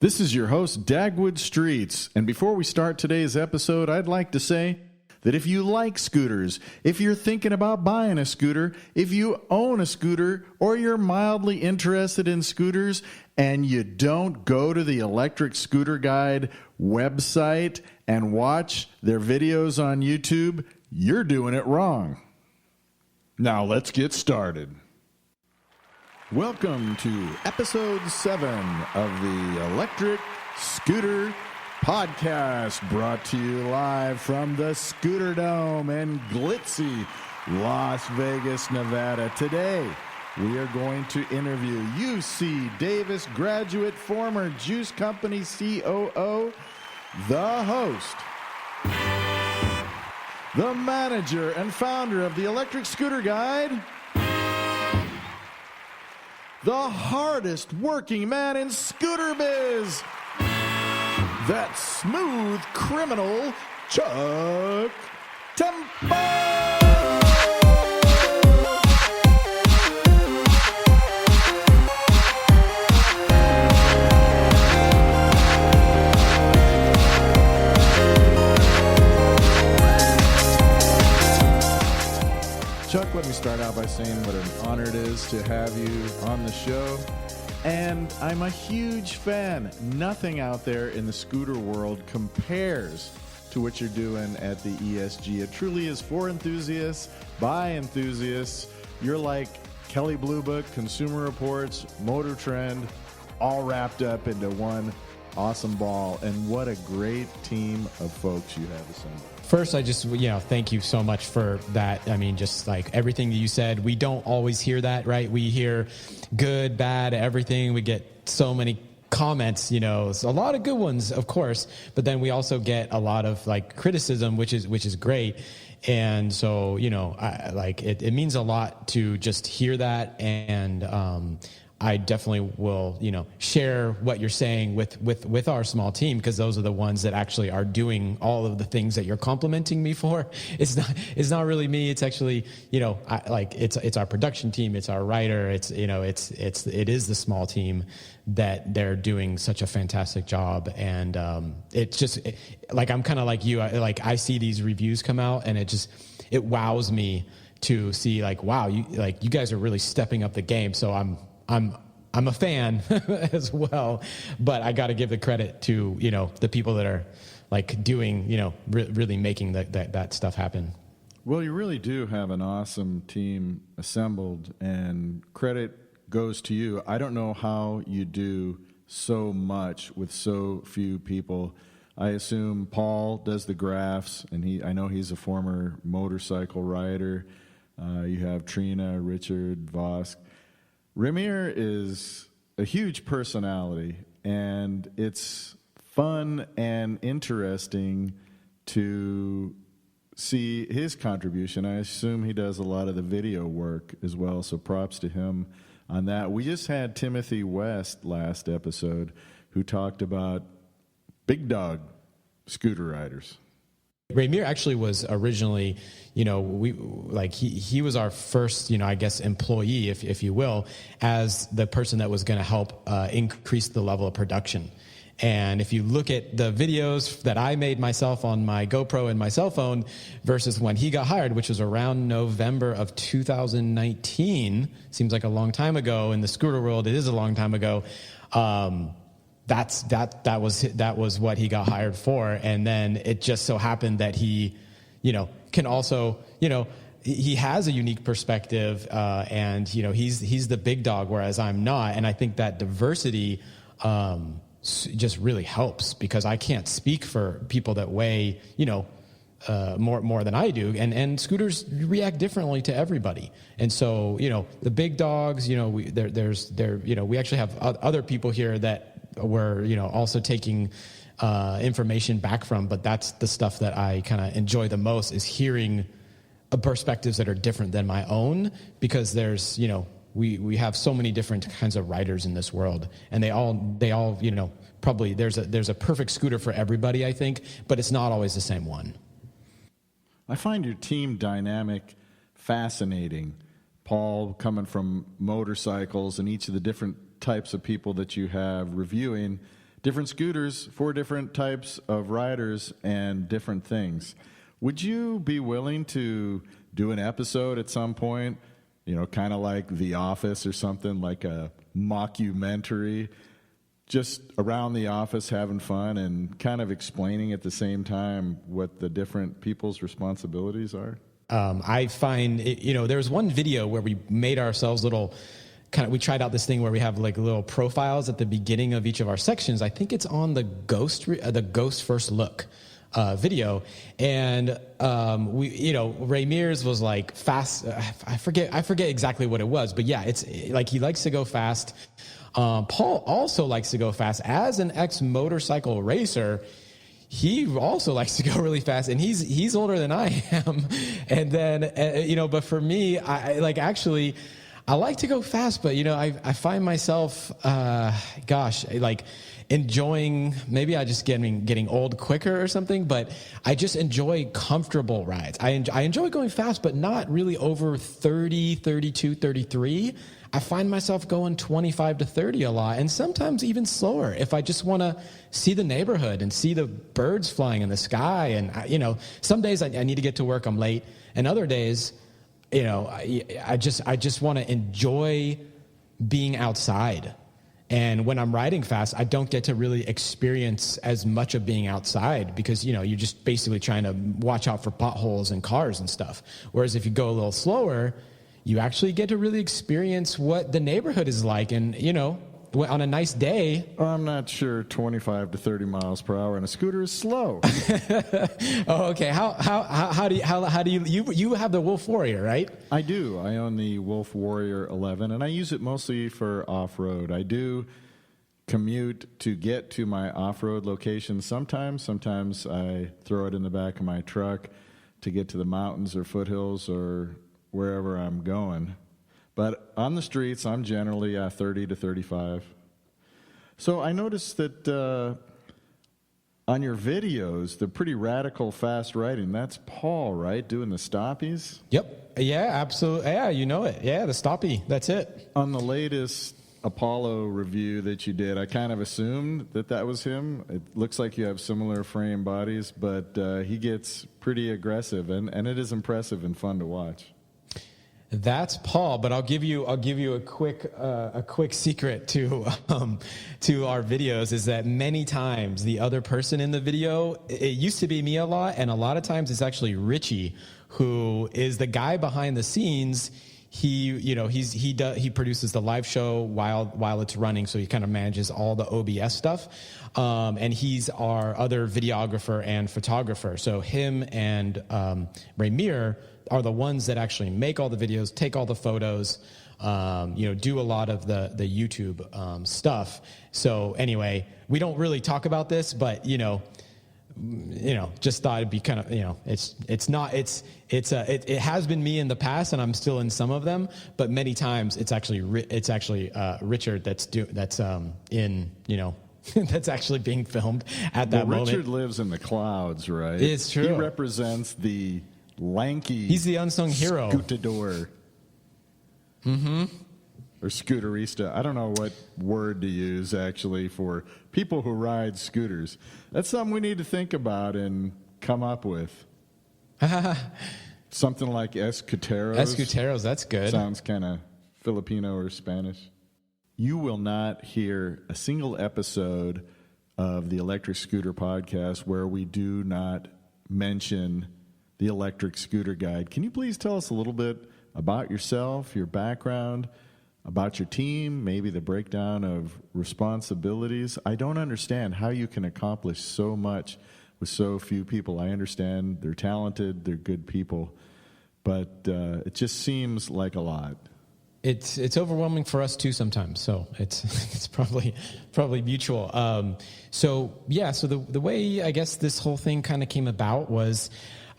This is your host, Dagwood Streets, and before we start today's episode, I'd like to say that if you like scooters, if you're thinking about buying a scooter, if you own a scooter, or you're mildly interested in scooters, and you don't go to the Electric Scooter Guide website and watch their videos on YouTube, you're doing it wrong. Now let's get started. Welcome to episode 7 of the Electric Scooter Podcast, brought to you live from the Scooter Dome in glitzy Las Vegas, Nevada. Today, we are going to interview UC Davis graduate, former Juice Company COO, the host, the manager and founder of the Electric Scooter Guide, the hardest working man in Scooterbiz, that smooth criminal, Chuck Tempo. Chuck, let me start out by saying what an honor it is to have you on the show. And I'm a huge fan. Nothing out there in the scooter world compares to what you're doing at the ESG. It truly is for enthusiasts, by enthusiasts. You're like Kelley Blue Book, Consumer Reports, Motor Trend, all wrapped up into one awesome ball. And what a great team of folks you have assembled. First, I just, thank you so much for that. I mean, just like everything that you said, we don't always hear that, right? We hear good, bad, everything. We get so many comments, a lot of good ones, of course, but then we also get a lot of like criticism, which is great. And so, it means a lot to just hear that. And, I definitely will, share what you're saying with our small team, because those are the ones that actually are doing all of the things that you're complimenting me for. It's not really me. It's actually, it's our production team. It's our writer. It is the small team that they're doing such a fantastic job. And it's just I'm kind of like you. I see these reviews come out, and it wows me to see wow, you guys are really stepping up the game. So I'm a fan as well, but I got to give the credit to, the people that are doing, really making that stuff happen. Well, you really do have an awesome team assembled, and credit goes to you. I don't know how you do so much with so few people. I assume Paul does the graphs, and I know he's a former motorcycle rider. You have Trina, Richard, Vosk. Ramir is a huge personality, and it's fun and interesting to see his contribution. I assume he does a lot of the video work as well, so props to him on that. We just had Timothy West last episode, who talked about big dog scooter riders. Ramir actually was originally, he was our first, employee, if you will, as the person that was going to help increase the level of production. And if you look at the videos that I made myself on my GoPro and my cell phone versus when he got hired, which was around November of 2019, seems like a long time ago. In the scooter world, it is a long time ago. That was what he got hired for. And then it just so happened that he, can also, he has a unique perspective, and, he's the big dog, whereas I'm not. And I think that diversity, just really helps, because I can't speak for people that weigh, more than I do. And scooters react differently to everybody. And so, the big dogs, we actually have other people here that we're, also taking information back from, but that's the stuff that I kind of enjoy the most, is hearing perspectives that are different than my own, because there's, we have so many different kinds of riders in this world, and they all, probably there's a perfect scooter for everybody, I think, but it's not always the same one. I find your team dynamic fascinating. Paul, coming from motorcycles and each of the different types of people that you have reviewing, different scooters for different types of riders and different things. Would you be willing to do an episode at some point, kind of like The Office or something, like a mockumentary, just around the office having fun and kind of explaining at the same time what the different people's responsibilities are? I find, there was one video where we made ourselves we tried out this thing where we have like little profiles at the beginning of each of our sections. I think it's on the Ghost First Look video. And, Ray Mears was like fast. I forget exactly what it was, but yeah, it's like, he likes to go fast. Paul also likes to go fast. As an ex-motorcycle racer, he also likes to go really fast, and he's older than I am. And then, but for me, I like to go fast, but I find myself, enjoying, maybe I just getting old quicker or something, but I just enjoy comfortable rides. I enjoy going fast, but not really over 30, 32, 33. I find myself going 25 to 30 a lot, and sometimes even slower if I just want to see the neighborhood and see the birds flying in the sky. And, some days I need to get to work, I'm late, and other days, I just want to enjoy being outside. And when I'm riding fast, I don't get to really experience as much of being outside because, you're just basically trying to watch out for potholes and cars and stuff. Whereas if you go a little slower, you actually get to really experience what the neighborhood is like. And, on a nice day. I'm not sure 25 to 30 miles per hour on a scooter is slow. Oh, okay. How do you have the Wolf Warrior, right? I do. I own the Wolf Warrior 11, and I use it mostly for off-road. I do commute to get to my off-road location sometimes. Sometimes I throw it in the back of my truck to get to the mountains or foothills or wherever I'm going. But on the streets, I'm generally 30 to 35. So I noticed that on your videos, the pretty radical fast riding, that's Paul, right? Doing the stoppies? Yep. Yeah, absolutely. Yeah, you know it. Yeah, the stoppie. That's it. On the latest Apollo review that you did, I kind of assumed that was him. It looks like you have similar frame bodies, but he gets pretty aggressive, and it is impressive and fun to watch. That's Paul, but I'll give you a quick secret to our videos is that many times the other person in the video, it used to be me a lot, and a lot of times it's actually Richie, who is the guy behind the scenes. He produces the live show while it's running, so he kind of manages all the OBS stuff, and he's our other videographer and photographer. So him and Ray Meir are the ones that actually make all the videos, take all the photos, do a lot of the YouTube stuff. So anyway, we don't really talk about this, but just thought it'd be kind of, it has been me in the past, and I'm still in some of them, but many times it's actually Richard that's that's actually being filmed at that moment. Richard lives in the clouds, right? It's true. He represents the lanky. He's the unsung hero. Scootador. Mm-hmm. Or scooterista. I don't know what word to use, actually, for people who ride scooters. That's something we need to think about and come up with. Something like escuteros. Escuteros, that's good. Sounds kind of Filipino or Spanish. You will not hear a single episode of the Electric Scooter Podcast where we do not mention the Electric Scooter Guide. Can you please tell us a little bit about yourself, your background, about your team, maybe the breakdown of responsibilities? I don't understand how you can accomplish so much with so few people. I understand they're talented, they're good people, but it just seems like a lot. It's overwhelming for us too sometimes, so it's probably mutual. So the way I guess this whole thing kind of came about was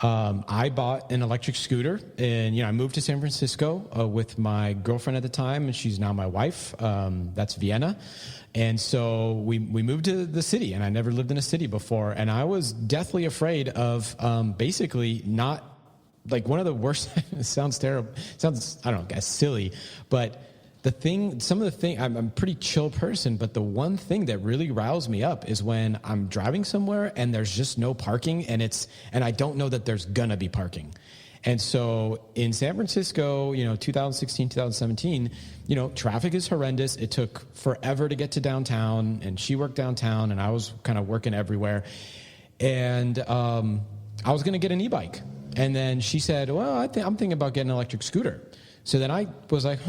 I bought an electric scooter, and I moved to San Francisco with my girlfriend at the time, and she's now my wife. That's Vienna, and so we moved to the city, and I never lived in a city before, and I was deathly afraid of basically not. Like one of the worst, it sounds terrible, I don't know, guys, silly, but I'm a pretty chill person, but the one thing that really riles me up is when I'm driving somewhere and there's just no parking, and I don't know that there's gonna be parking. And so in San Francisco, 2016, 2017, traffic is horrendous. It took forever to get to downtown, and she worked downtown and I was kind of working everywhere. And I was gonna get an e-bike. And then she said, well, I'm thinking about getting an electric scooter. So then I was like,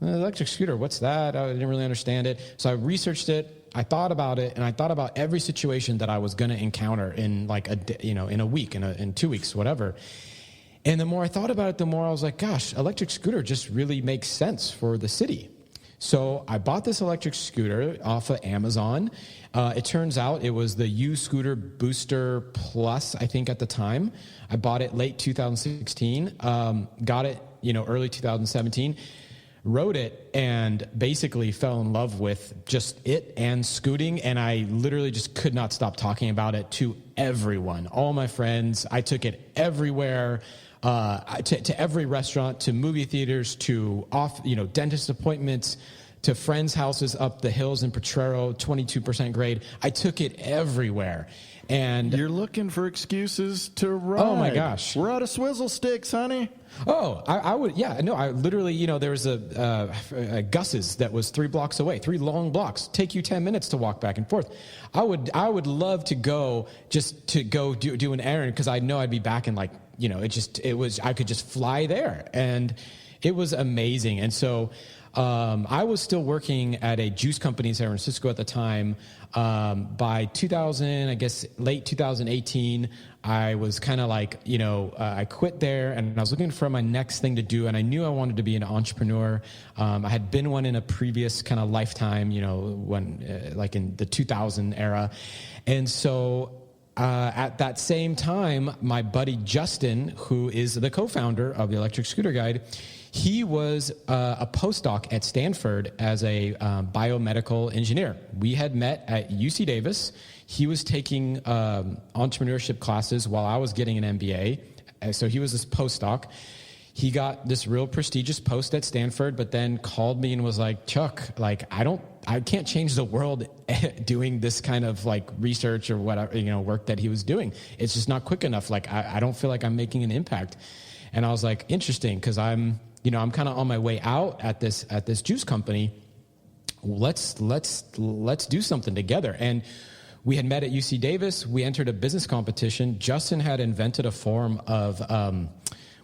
electric scooter, what's that? I didn't really understand it. So I researched it. I thought about it, and I thought about every situation that I was going to encounter in like in a week, in 2 weeks, whatever. And the more I thought about it, the more I was like, gosh, electric scooter just really makes sense for the city. So I bought this electric scooter off of Amazon. It turns out it was the U-Scooter Booster Plus, I think at the time. I bought it late 2016, got it, early 2017, rode it, and basically fell in love with just it and scooting. And I literally just could not stop talking about it to everyone, all my friends. I took it everywhere. To every restaurant, to movie theaters, to dentist appointments, to friends' houses up the hills in Potrero, 22% grade. I took it everywhere. And you're looking for excuses to ride. Oh my gosh. We're out of swizzle sticks, honey. Oh, I would, yeah, no, I literally, there was a Gus's that was 3 blocks away, 3 long blocks, take you 10 minutes to walk back and forth. I would love to go do an errand, because I know I'd be back in like, I could just fly there, and it was amazing. And so, I was still working at a juice company in San Francisco at the time. By 2000, I guess late 2018, I was kind of like, I quit there, and I was looking for my next thing to do. And I knew I wanted to be an entrepreneur. I had been one in a previous kind of lifetime, when, like in the 2000 era. And so, at that same time, my buddy Justin, who is the co-founder of the Electric Scooter Guide, he was a postdoc at Stanford as a biomedical engineer. We had met at UC Davis. He was taking entrepreneurship classes while I was getting an MBA. So he was this postdoc. He got this real prestigious post at Stanford, but then called me and was like, Chuck, like, I can't change the world doing this kind of like research or whatever, work that he was doing. It's just not quick enough. Like, I don't feel like I'm making an impact. And I was like, interesting, because I'm kind of on my way out at this juice company. Let's do something together. And we had met at UC Davis. We entered a business competition. Justin had invented a form of,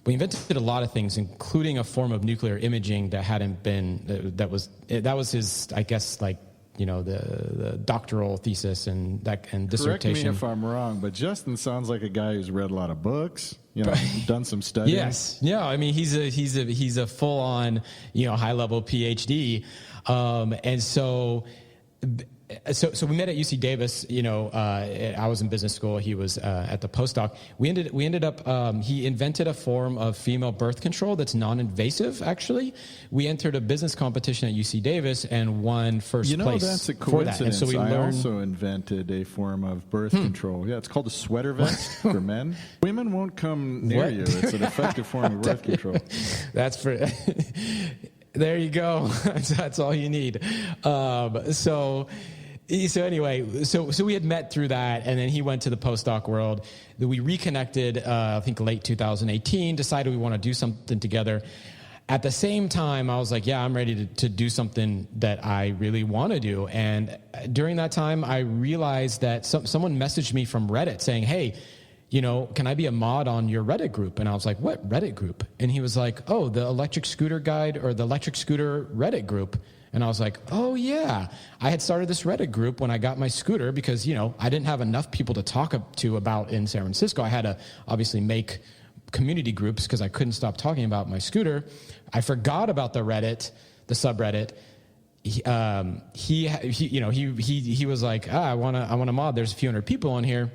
we invented a lot of things, including a form of nuclear imaging that hadn't been, that was his, I guess, like, the doctoral thesis and dissertation. Correct me if I'm wrong, but Justin sounds like a guy who's read a lot of books, done some studying. Yes. Yeah. I mean, he's a full on, high level PhD. And so we met at UC Davis. I was in business school. He was at the postdoc. We ended up. He invented a form of female birth control that's non-invasive. Actually, we entered a business competition at UC Davis and won first place. That's a coincidence. For that. And so I also invented a form of birth control. Yeah, it's called a sweater vest for men. Women won't come near you. It's an effective form of birth control. That's for. There you go. That's all you need. So anyway, so we had met through that, and then he went to the postdoc world. We reconnected, I think late 2018, decided we want to do something together. At the same time, I was like, yeah, I'm ready to do something that I really want to do. And during that time, I realized that someone messaged me from Reddit saying, hey, can I be a mod on your Reddit group? And I was like, what Reddit group? And he was like, oh, the Electric Scooter Guide or the Electric Scooter Reddit group. And I was like, oh yeah, I had started this Reddit group when I got my scooter because, I didn't have enough people to talk to about in San Francisco. I had to obviously make community groups because I couldn't stop talking about my scooter. I forgot about the Reddit, the subreddit. He was like, I want to mod. There's a few hundred people on here.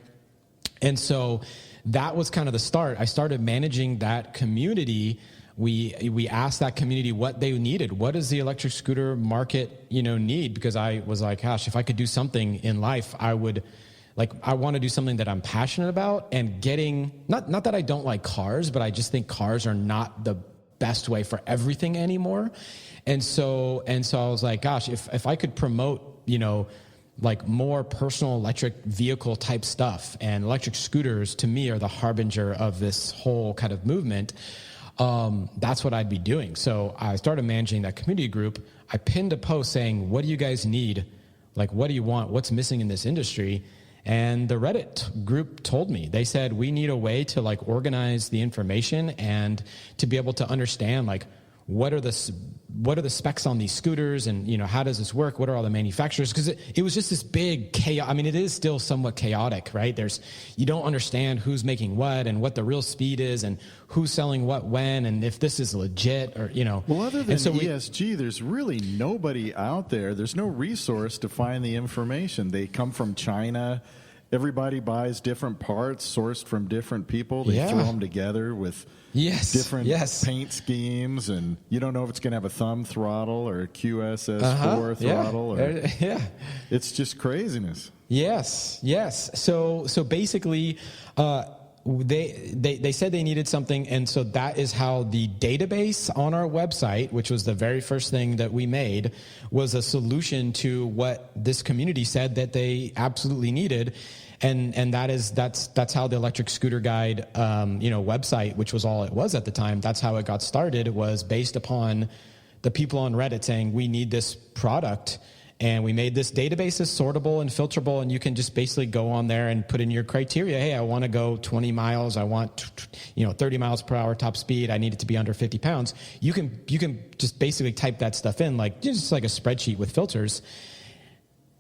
And so that was kind of the start. I started managing that community. We asked that community what they needed. What does the electric scooter market, need? Because I was like, gosh, if I could do something in life, I would, I want to do something that I'm passionate about and getting, not that I don't like cars, but I just think cars are not the best way for everything anymore. And so I was like, gosh, if I could promote, like more personal electric vehicle type stuff, and electric scooters to me are the harbinger of this whole kind of movement, that's what I'd be doing. So I started managing that community group. I pinned a post saying, what do you guys need? Like, what do you want? What's missing in this industry? And the Reddit group told me, they said, we need a way to like organize the information and to be able to understand like, what are the specs on these scooters, and how does this work? What are all the manufacturers? Because it was just this big chaos. I mean, it is still somewhat chaotic, right? You don't understand who's making what and what the real speed is and who's selling what when, and if this is legit or Well, other than ESG, there's really nobody out there. There's no resource to find the information. They come from China. Everybody buys different parts sourced from different people. They throw them together with different paint schemes, and you don't know if it's going to have a thumb throttle or a QSS4 throttle. It's just craziness. Yes. So basically, they said they needed something, and so that is how the database on our website, which was the very first thing that we made, was a solution to what this community said that they absolutely needed. And that's how the Electric Scooter Guide, website, which was all it was at the time, that's how it got started. It was based upon the people on Reddit saying, we need this product. And we made this database as sortable and filterable, and you can just basically go on there and put in your criteria. Hey, I want to go 20 miles. I want, 30 miles per hour top speed. I need it to be under 50 pounds. You can just basically type that stuff in, like just like a spreadsheet with filters.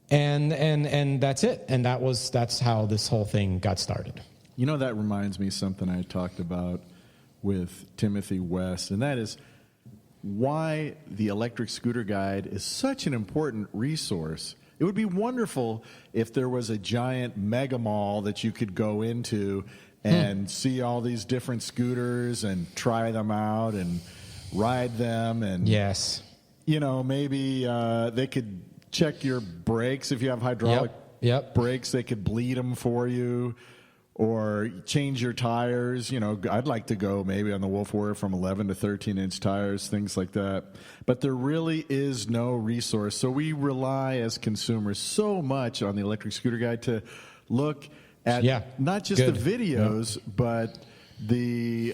And that's it. And that's how this whole thing got started. That reminds me of something I talked about with Timothy West, and that is why the Electric Scooter Guide is such an important resource. It would be wonderful if there was a giant mega mall that you could go into and see all these different scooters and try them out and ride them. And maybe they could check your brakes. If you have hydraulic brakes, they could bleed them for you. Or change your tires. I'd like to go maybe on the Wolf Warrior from 11 to 13-inch tires, things like that. But there really is no resource. So we rely as consumers so much on the Electric Scooter Guide to look at not just the videos, but the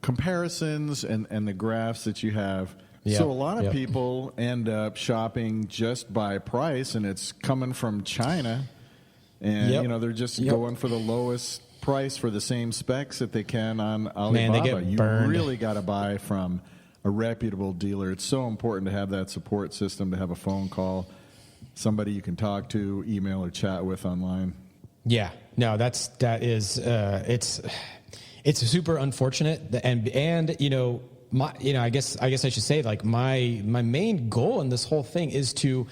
comparisons and the graphs that you have. So a lot of people end up shopping just by price, and it's coming from China. And, they're just going for the lowest price for the same specs that they can on Alibaba. Man, they get burned. You really got to buy from a reputable dealer. It's so important to have that support system, to have a phone call, somebody you can talk to, email, or chat with online. Yeah. No, it's super unfortunate. And I guess I should say, like, my main goal in this whole thing is to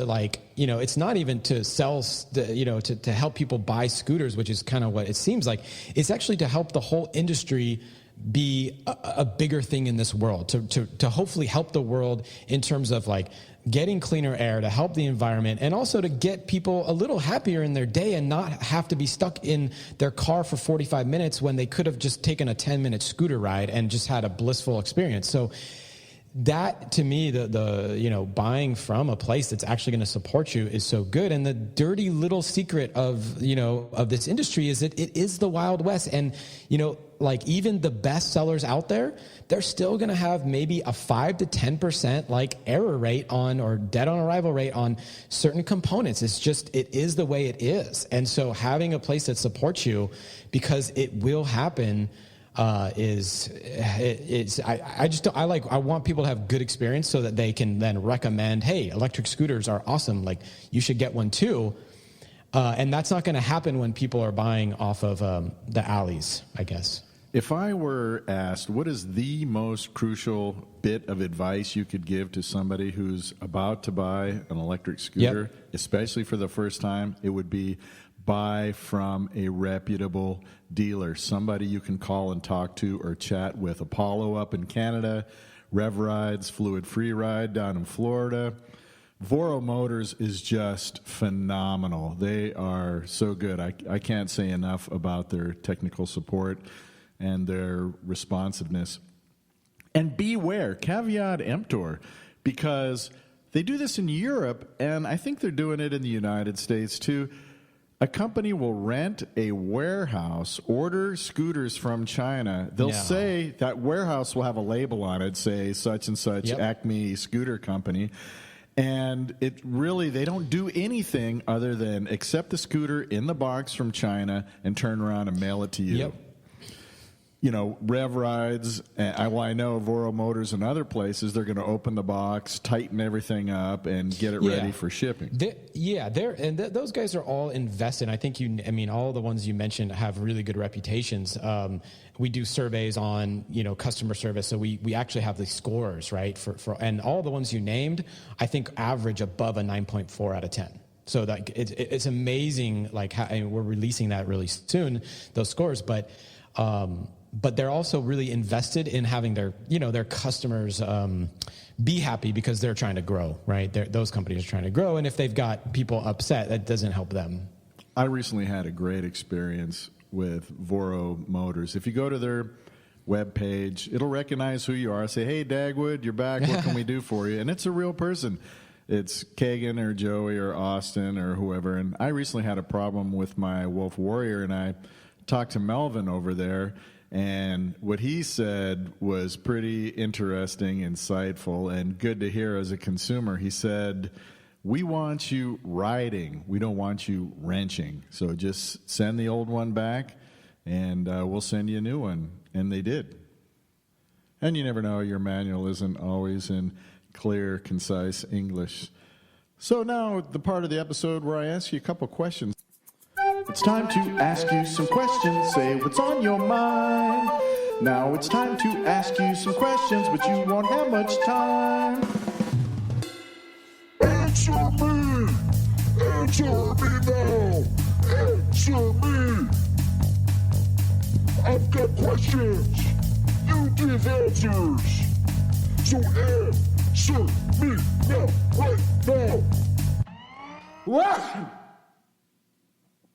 like, it's not even to sell, to help people buy scooters, which is kind of what it seems like. It's actually to help the whole industry be a bigger thing in this world, to hopefully help the world in terms of like getting cleaner air, to help the environment, and also to get people a little happier in their day and not have to be stuck in their car for 45 minutes when they could have just taken a 10-minute scooter ride and just had a blissful experience. So that, to me, the buying from a place that's actually going to support you is so good. And the dirty little secret of this industry is that it is the Wild West. And, like, even the best sellers out there, they're still going to have maybe a 5 to 10% like error rate or dead on arrival rate on certain components. It is the way it is. And so having a place that supports you, because it will happen, I want people to have good experience so that they can then recommend, hey, electric scooters are awesome. Like, you should get one too. And that's not going to happen when people are buying off of the alleys, I guess. If I were asked, what is the most crucial bit of advice you could give to somebody who's about to buy an electric scooter, especially for the first time, it would be buy from a reputable dealer, somebody you can call and talk to or chat with. Apollo up in Canada, Rev Rides, Fluid Free Ride down in Florida. Voro Motors is just phenomenal. They are so good. I can't say enough about their technical support and their responsiveness. And beware, caveat emptor, because they do this in Europe, and I think they're doing it in the United States too. A company will rent a warehouse, order scooters from China. They'll say that warehouse will have a label on it, say such and such Acme Scooter Company. And it really, they don't do anything other than accept the scooter in the box from China and turn around and mail it to you. Yep. You know, Rev Rides, I know Voro Motors and other places, they're going to open the box, tighten everything up, and get it ready for shipping. Those guys are all invested. I think all the ones you mentioned have really good reputations. We do surveys on, customer service, so we actually have the scores, right? For and all the ones you named, I think average above a 9.4 out of 10. So that it's amazing. Like we're releasing that really soon, those scores, but they're also really invested in having their customers be happy because they're trying to grow, right? Those companies are trying to grow, and if they've got people upset, that doesn't help them. I recently had a great experience with Voro Motors. If you go to their webpage, it'll recognize who you are. Say, hey, Dagwood, you're back. What can we do for you? And it's a real person. It's Kagan or Joey or Austin or whoever. And I recently had a problem with my Wolf Warrior, and I talked to Melvin over there. And what he said was pretty interesting, insightful, and good to hear as a consumer. He said, we want you riding. We don't want you wrenching. So just send the old one back, and we'll send you a new one. And they did. And you never know, your manual isn't always in clear, concise English. So now the part of the episode where I ask you a couple questions. It's time to ask you some questions. Say what's on your mind. Now it's time to ask you some questions, but you won't have much time. Answer me! Answer me now! Answer me! I've got questions. You give answers. So answer me now, right now. What?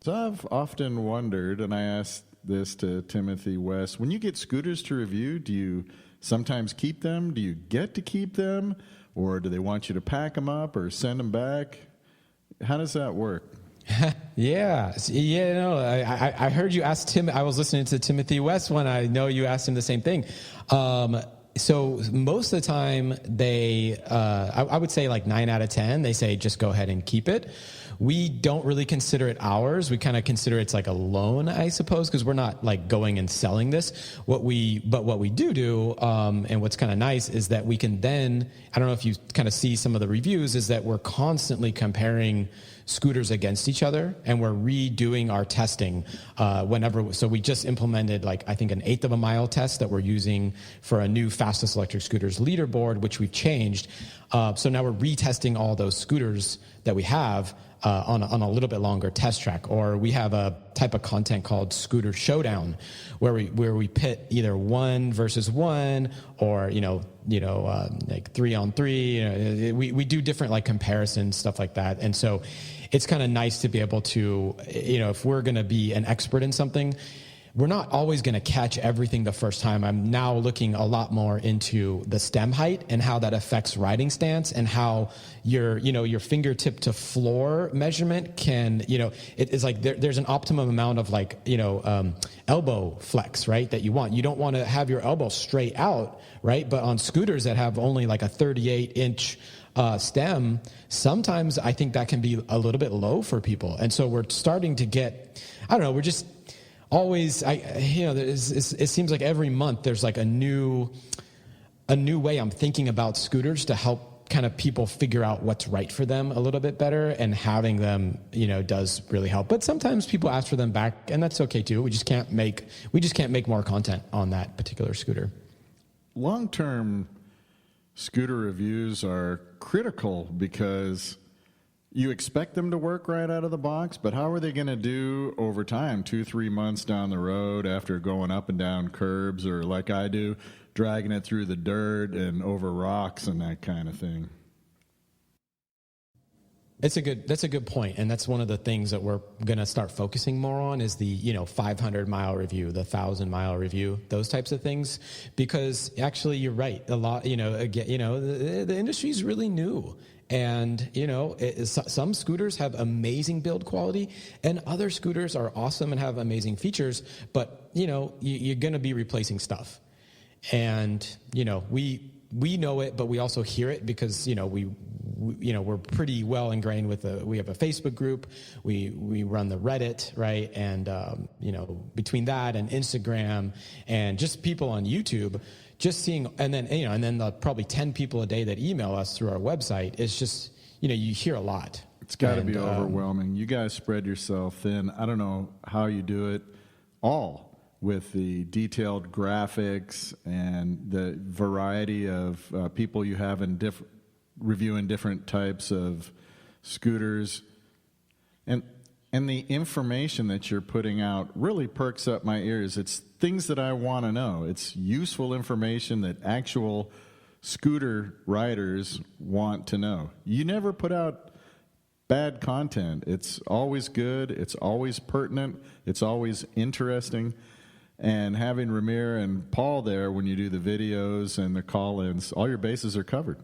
So I've often wondered, and I asked this to Timothy West, when you get scooters to review, do you sometimes keep them? Do you get to keep them? Or do they want you to pack them up or send them back? How does that work? I heard you ask Tim. I was listening to Timothy West when I know you asked him the same thing. So most of the time I would say like 9 out of 10, they say, just go ahead and keep it. We don't really consider it ours. We kind of consider it's like a loan, I suppose, because we're not like going and selling this. What we do, and what's kind of nice is that we can then, I don't know if you kind of see some of the reviews, is that we're constantly comparing scooters against each other, and we're redoing our testing whenever. So we just implemented I think an 1/8 of a mile test that we're using for a new fastest electric scooters leaderboard, which we've changed. So now we're retesting all those scooters that we have on a little bit longer test track. Or we have a type of content called Scooter Showdown, where we pit either 1 versus 1 or like 3 on 3. We do different comparisons, stuff like that. And so it's kind of nice to be able to, if we're going to be an expert in something, we're not always going to catch everything the first time. I'm now looking a lot more into the stem height and how that affects riding stance, and how your fingertip to floor measurement can, it is like there's an optimum amount of elbow flex, right? That you want. You don't want to have your elbow straight out, right? But on scooters that have only like a 38-inch stem, sometimes I think that can be a little bit low for people. And so we're starting to get, we're just always, it seems like every month there's like a new way I'm thinking about scooters to help kind of people figure out what's right for them a little bit better, and having them, does really help. But sometimes people ask for them back, and that's okay too. We just can't make more content on that particular scooter. Long-term scooter reviews are critical because you expect them to work right out of the box, but how are they going to do over time, 2-3 months down the road after going up and down curbs, or like I do, dragging it through the dirt and over rocks and that kind of thing? That's a good point. And that's one of the things that we're going to start focusing more on is the, 500-mile review, the 1,000-mile review, those types of things, because actually you're right. A lot, the industry is really new. And, some scooters have amazing build quality and other scooters are awesome and have amazing features, but, you're going to be replacing stuff. And, we know it, but we also hear it because, we're pretty well ingrained with we have a Facebook group, we run the Reddit, right? And, between that and Instagram and just people on YouTube, just seeing, and then the probably 10 people a day that email us through our website, it's just, you hear a lot. It's got to be overwhelming. You guys spread yourself thin. I don't know how you do it all with the detailed graphics and the variety of people you have in reviewing different types of scooters. And the information that you're putting out really perks up my ears. It's things that I want to know. It's useful information that actual scooter riders want to know. You never put out bad content. It's always good. It's always pertinent. It's always interesting. And having Ramir and Paul there when you do the videos and the call-ins, all your bases are covered.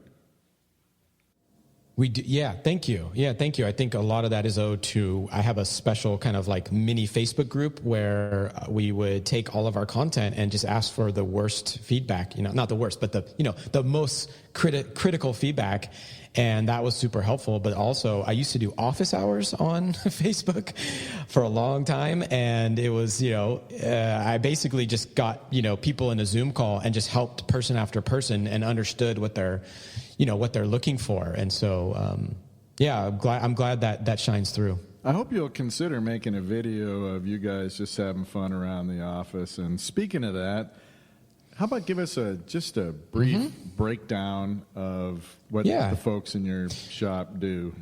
We do, yeah, thank you. Yeah, thank you. I think a lot of that is owed to, I have a special kind of like mini Facebook group where we would take all of our content and just ask for the worst feedback, not the worst, but the most critical feedback. And that was super helpful. But also I used to do office hours on Facebook for a long time. And it was, I basically just got, people in a Zoom call and just helped person after person and understood what they're looking for. And so, I'm glad that shines through. I hope you'll consider making a video of you guys just having fun around the office. And speaking of that, how about give us just a brief breakdown of what the folks in your shop do?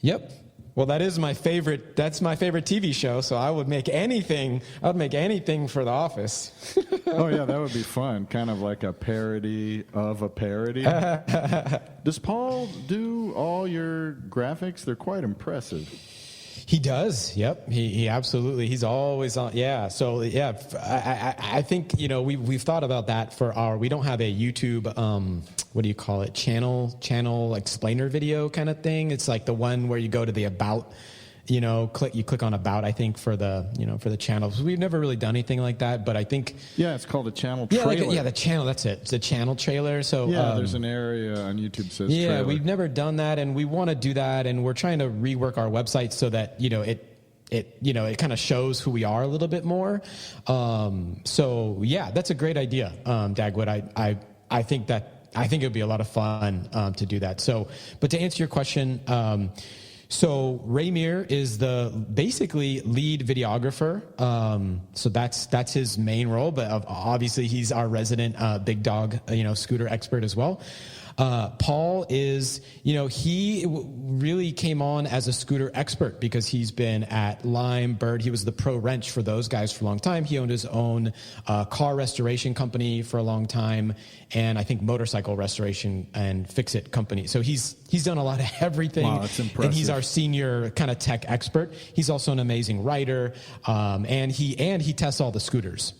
Yep. Well, that's my favorite TV show, so I would make anything for The Office. Oh yeah, that would be fun. Kind of like a parody of a parody. Does Paul do all your graphics? They're quite impressive. He does. Yep. He absolutely. He's always on. Yeah. So yeah, I think, we've thought about that we don't have a YouTube, what do you call it? Channel explainer video kind of thing. It's like the one where you go to the about, you click on about, I think for the channels. We've never really done anything like that, but I think. Yeah, it's called a channel trailer. The channel, that's it. It's a channel trailer. So there's an area on YouTube that says trailer. We've never done that, and we want to do that, and we're trying to rework our website so that, it kind of shows who we are a little bit more. So yeah, that's a great idea, Dagwood. I think it would be a lot of fun to do that. So, but to answer your question, so Ramir is the basically lead videographer. So that's his main role, but obviously he's our resident big dog, scooter expert as well. Paul is, he really came on as a scooter expert because he's been at Lime, Bird. He was the pro wrench for those guys for a long time. He owned his own car restoration company for a long time, and I think motorcycle restoration and fix-it company. So he's done a lot of everything. Wow, that's impressive. And he's our senior kind of tech expert. He's also an amazing writer, and he tests all the scooters.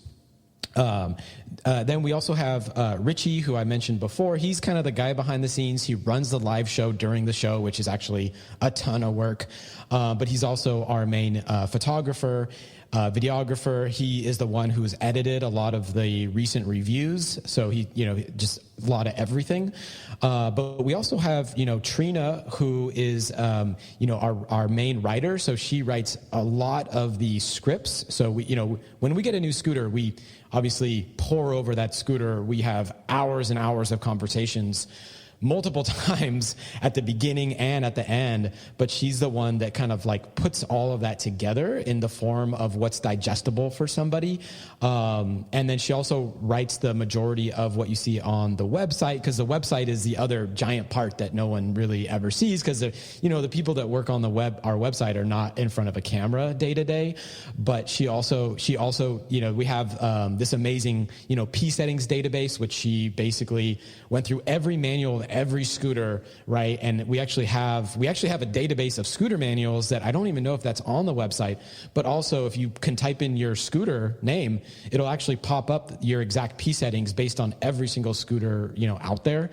Then we also have Richie, who I mentioned before. He's kind of the guy behind the scenes. He runs the live show during the show, which is actually a ton of work. But he's also our main photographer, videographer. He is the one who's edited a lot of the recent reviews. So he, just a lot of everything. But we also have, Trina, who is, our main writer. So she writes a lot of the scripts. So we, when we get a new scooter, we obviously pour over that scooter. We have hours and hours of conversations multiple times at the beginning and at the end, but she's the one that kind of like puts all of that together in the form of what's digestible for somebody. And then she also writes the majority of what you see on the website, because the website is the other giant part that no one really ever sees, because the people that work on our website are not in front of a camera day to day. But she also we have this amazing P settings database, which she basically went through every manual of every scooter, right? And we actually have a database of scooter manuals that I don't even know if that's on the website, but also if you can type in your scooter name, it'll actually pop up your exact P settings based on every single scooter, out there.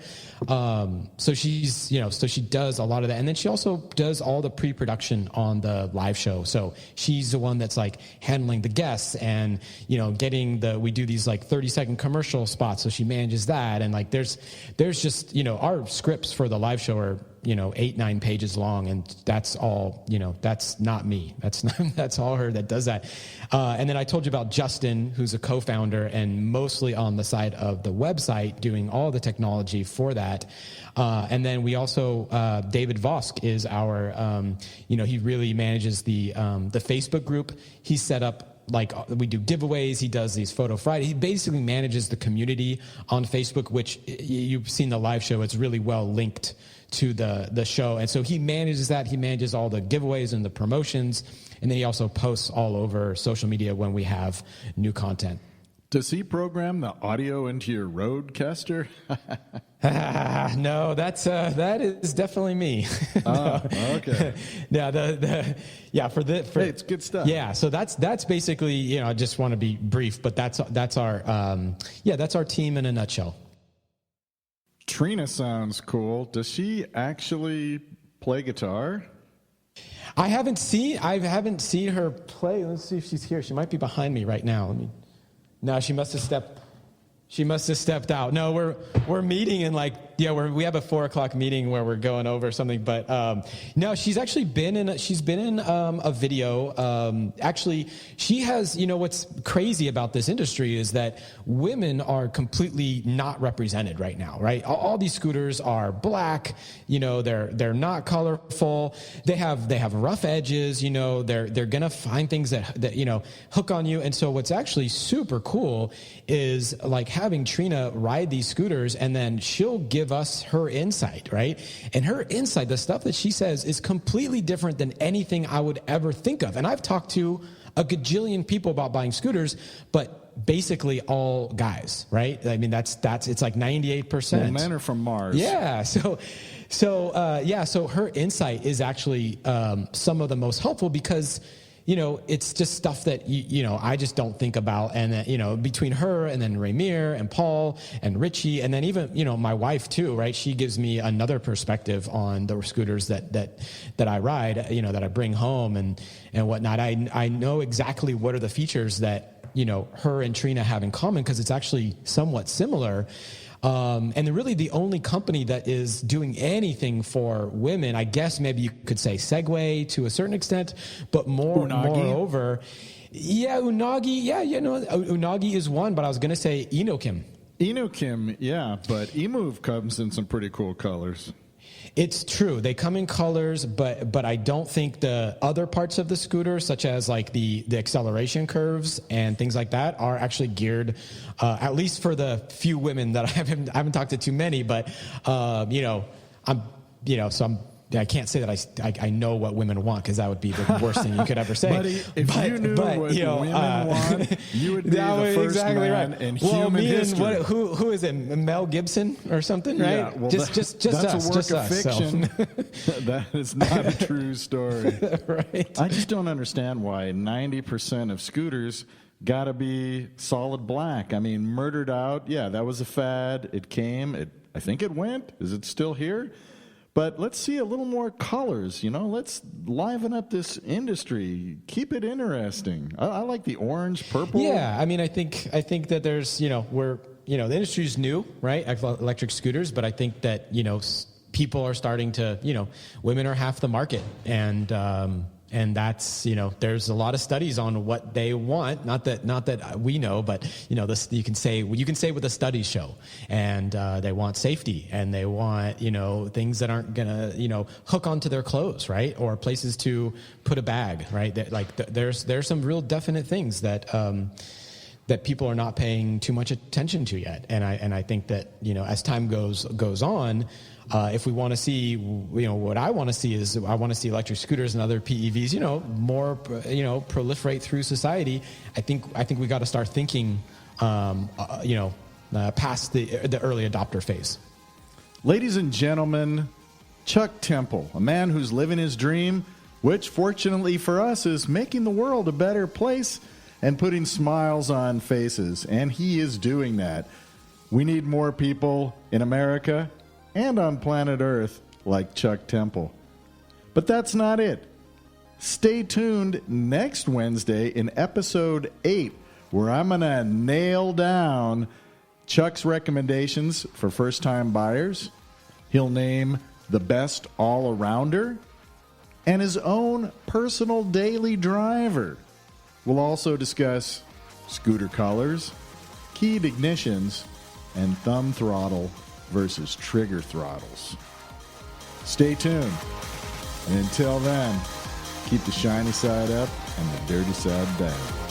So she's, so she does a lot of that. And then she also does all the pre-production on the live show. So she's the one that's like handling the guests and, we do these like 30-second commercial spots. So she manages that. And like, there's just, our scripts for the live show are, 8-9 pages long. And that's all, that's not me. That's all her that does that. And then I told you about Justin, who's a co-founder and mostly on the side of the website doing all the technology for that. And then we also, David Vosk is our, he really manages the Facebook group. He's set up, like we do giveaways. He does these Photo Friday. He basically manages the community on Facebook, which you've seen the live show. It's really well linked to the show. And so he manages that. He manages all the giveaways and the promotions. And then he also posts all over social media when we have new content. Does he program the audio into your Rodecaster? No, that is definitely me. Oh, okay. Yeah, hey, it's good stuff. Yeah, so that's basically, I just want to be brief, but that's our team in a nutshell. Trina sounds cool. Does she actually play guitar? I haven't seen her play. Let's see if she's here. She might be behind me right now. No, she must have stepped out. No, we're meeting in we have a 4:00 meeting where we're going over something. But no, she's actually been in a video. Actually, she has. What's crazy about this industry is that women are completely not represented right now. Right, all these scooters are black. They're not colorful. They have rough edges. They're gonna find things that hook on you. And so what's actually super cool is like having Trina ride these scooters, and then she'll give us her insight, right? And her insight, the stuff that she says, is completely different than anything I would ever think of. And I've talked to a gajillion people about buying scooters, but basically all guys, right? I mean, that's it's like 98%. Well, men are from Mars. Yeah. So her insight is actually some of the most helpful because it's just stuff that, I just don't think about. And then, between her and then Ramir and Paul and Richie, and then even, my wife too, right? She gives me another perspective on the scooters that I ride, that I bring home and whatnot. I know exactly what are the features that, her and Trina have in common because it's actually somewhat similar. And really the only company that is doing anything for women, I guess maybe you could say Segway to a certain extent, but moreover, Unagi, Unagi is one, but I was going to say Inokim. Inokim, yeah, but eMove comes in some pretty cool colors. It's true. They come in colors, but I don't think the other parts of the scooter, such as like the acceleration curves and things like that, are actually geared, at least for the few women that I haven't talked to too many, but I can't say that I know what women want because that would be the worst thing you could ever say. Buddy, if you knew what women want, you would be the first exactly man right. in human history. Who is it? Mel Gibson or something, right? Yeah, well, just that's us, a work just of us, fiction. That is not a true story. Right. I just don't understand why 90% of scooters got to be solid black. I mean, murdered out. Yeah, that was a fad. It came. I think it went. Is it still here? But let's see a little more colors, let's liven up this industry. Keep it interesting. I like the orange, purple. Yeah, I mean, I think that there's, the industry's new, right? Electric scooters, but I think that, people are starting to, women are half the market. And that's, there's a lot of studies on what they want. Not that we know, but you can say what the studies show. And they want safety, and they want things that aren't gonna hook onto their clothes, right? Or places to put a bag, right? That there's some real definite things that that people are not paying too much attention to yet. And I think that as time goes on. If we want to see, what I want to see is I want to see electric scooters and other PEVs, more, proliferate through society. I think we got to start thinking, past the early adopter phase. Ladies and gentlemen, Chuck Temple, a man who's living his dream, which fortunately for us is making the world a better place and putting smiles on faces. And he is doing that. We need more people in America and on planet Earth like Chuck Temple. But that's not it. Stay tuned next Wednesday in episode 8, where I'm going to nail down Chuck's recommendations for first-time buyers. He'll name the best all-arounder and his own personal daily driver. We'll also discuss scooter colors, keyed ignitions, and thumb throttle versus trigger throttles. Stay tuned. And until then, keep the shiny side up and the dirty side down.